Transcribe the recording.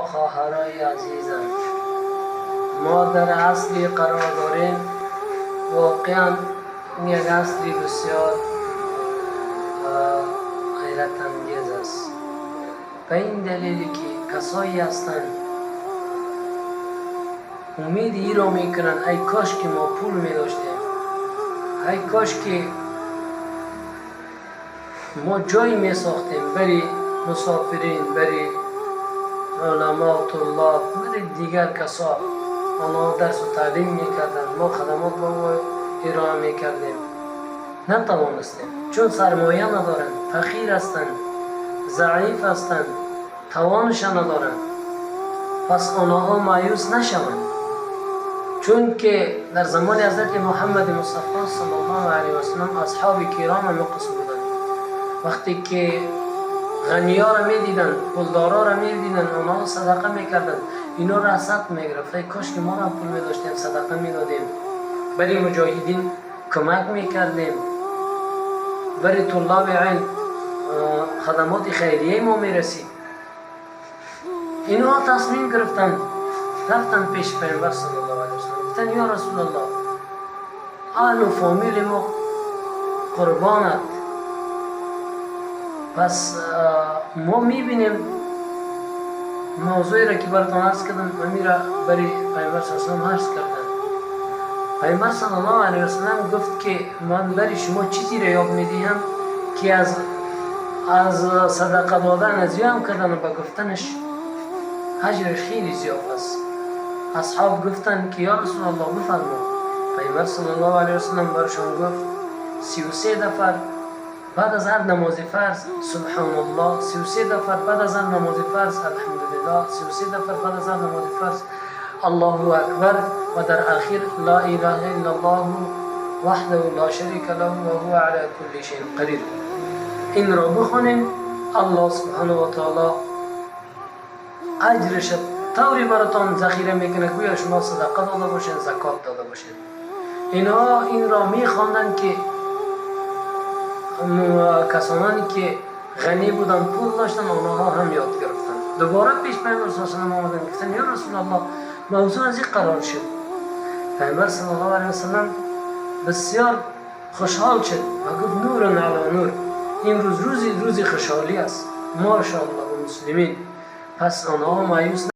خواهرای عزیزم، ما در اصلی قرار داریم. واقعا یک اصلی بسیار حیرت انگیز است. به این دلیلی که کسایی هستند امید ای را میکنند ای کاش که ما پول می داشتیم، ای کاش که ما جایی می ساختیم برای مسافرین، برای علما و طلاب، برای دیگر کسا. آنها درس و تعلیم میکردن، ما خدمات با ارائه میکردیم. نتوانستیم چون سرمایه ندارند، فقیر هستند، ضعیف هستند، توانش ندارند. پس آنها مایوس نشوند، چون که در زمان حضرت محمد مصطفی صلی الله علیه و سلم اصحاب کرام مقص بودند. وقتی که غنیا را میدیدند، پولدارا را میدیدند، آنها صدقه میکردند، اینا را حسد میگرفت ای کاش که ما را پول میداشتیم صدقه میدادیم، برای مجاهدین کمک میکردیم، برای طلاب علم خدمات خیریه ما میرسید. اینها تصمیم گرفتند، رفتن پیش پیامبر صلی الله علیه و سلم، گفتن یا رسول الله اهل و فامیل ما قربانت، پس ما میبینیم موضوعی را که براتون عرض کردم امیره برای پیامبر صلی الله علیه و سلم عرض کردن. پیامبر صلی الله علیه و سلم گفت که من برای شما چیزی را یاد میدهم که از صدقه دادن از یام کردن و به گفتنش اجرش خیلی زیاد است. اصحاب گفتن که یا رسول الله بفرما. پیامبر صلی الله علیه و سلم برشان گفت 33 دفعه بعد از هر نماز فرض سبحان الله، 33 دفعه بعد از هر نماز فرض الحمدلله، 33 دفعه بعد از هر نماز فرض الله اکبر، و در اخیر لا اله الا الله وحده لا شریک له و هو علی کل شیء قدیر. این را بخونیم، الله سبحانه و تعالی اجرش طوری براتون ذخیره میکنه گویا شما صدقه داده باشین، زکات داده باشین. اینها این را میخواندن که کسانی که غنی بودن، پول داشتن، آنها هم یاد گرفتن. دوباره پیش پیامبر صلی الله علیه و آمدن گفتن یا رسول الله موضوع از این قرار شد. پیامبر صلی الله علیه و سلم بسیار خوشحال شد و گفت نور علی نور، این روز روزی خوشحالی است ماشاءالله و مسلمین. پس آنها مایوس